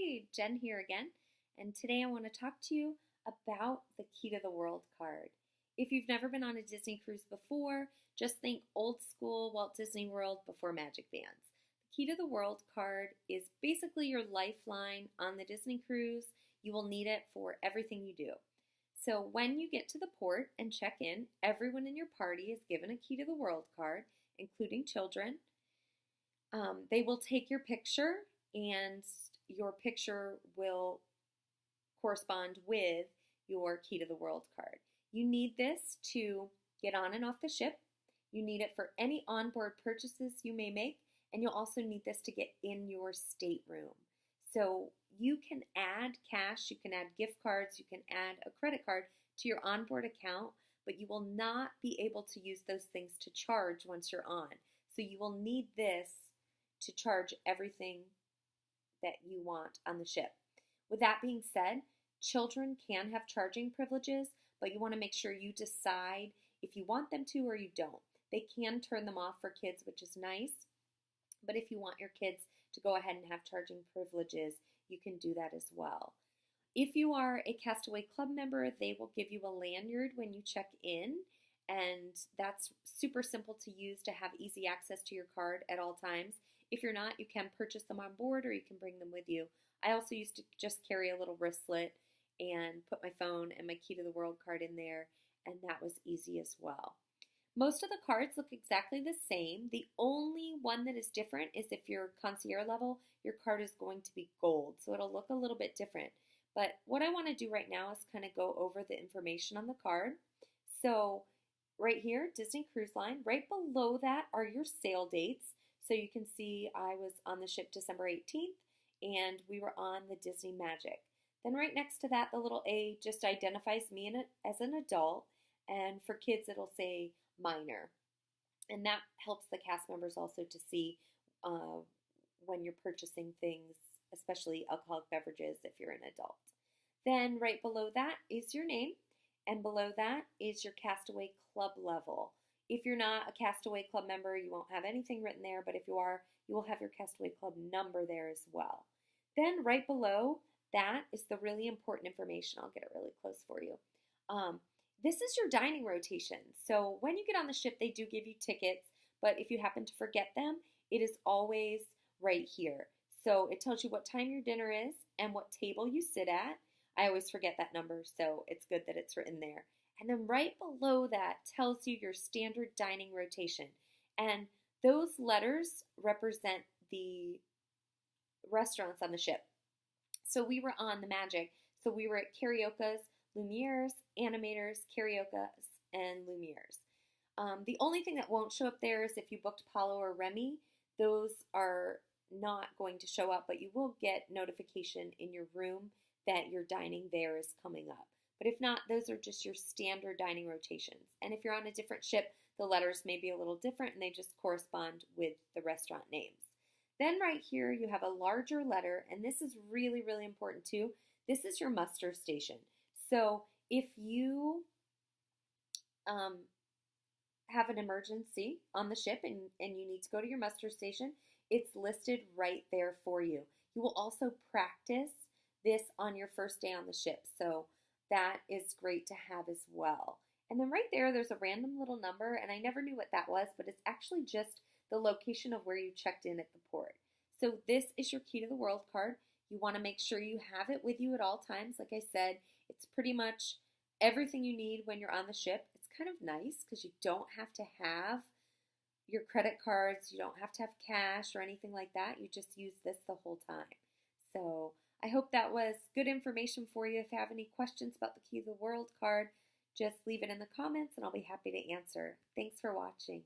Hey, Jen here again, and today I want to talk to you about the Key to the World card. If you've never been on a Disney cruise before, just think old school Walt Disney World before Magic Bands. The Key to the World card is basically your lifeline on the Disney cruise. You will need it for everything you do. So when you get to the port and check in, everyone in your party is given a Key to the World card, including children. They will take your picture, and your picture will correspond with your Key to the World card. You need this to get on and off the ship. You need it for any onboard purchases you may make, and you'll also need this to get in your stateroom. So you can add cash, you can add gift cards, you can add a credit card to your onboard account, but you will not be able to use those things to charge once you're on. So you will need this to charge everything that you want on the ship. With that being said, children can have charging privileges, but you want to make sure you decide if you want them to or you don't. They can turn them off for kids, which is nice, but if you want your kids to go ahead and have charging privileges, you can do that as well. If you are a Castaway Club member, they will give you a lanyard when you check in, and that's super simple to use to have easy access to your card at all times. If you're not, you can purchase them on board or you can bring them with you. I also used to just carry a little wristlet and put my phone and my Key to the World card in there, and that was easy as well. Most of the cards look exactly the same. The only one that is different is if you're concierge level, your card is going to be gold, so it'll look a little bit different. But what I want to do right now is kind of go over the information on the card. So right here, Disney Cruise Line. Right below that are your sail dates. So you can see I was on the ship December 18th, and we were on the Disney Magic. Then right next to that, the little A just identifies me as an adult, and for kids it'll say minor. And that helps the cast members also to see when you're purchasing things, especially alcoholic beverages if you're an adult. Then right below that is your name, and below that is your Castaway Club level. If you're not a Castaway Club member, you won't have anything written there, but if you are, you will have your Castaway Club number there as well. Then right below that is the really important information. I'll get it really close for you. This is your dining rotation. So when you get on the ship, they do give you tickets, but if you happen to forget them, it is always right here. So it tells you what time your dinner is and what table you sit at. I always forget that number, so it's good that it's written there. And then right below that tells you your standard dining rotation. And those letters represent the restaurants on the ship. So we were on the Magic. So we were at Carioca's, Lumiere's, Animator's, Carioca's, and Lumiere's. The only thing that won't show up there is if you booked Apollo or Remy. Those are not going to show up, but you will get notification in your room that your dining there is coming up. But if not, those are just your standard dining rotations. And if you're on a different ship, the letters may be a little different and they just correspond with the restaurant names. Then right here, you have a larger letter, and this is really, really important too. This is your muster station. So if you have an emergency on the ship and you need to go to your muster station, it's listed right there for you. You will also practice this on your first day on the ship. So that is great to have as well. And then right there's a random little number, and I never knew what that was, but it's actually just the location of where you checked in at the port. So this is your Key to the World card. You want to make sure you have it with you at all times. Like I said, it's pretty much everything you need when you're on the ship. It's kind of nice because you don't have to have your credit cards, you don't have to have cash or anything like that. You just use this the whole time. So I hope that was good information for you. If you have any questions about the Key to the World card, just leave it in the comments and I'll be happy to answer. Thanks for watching.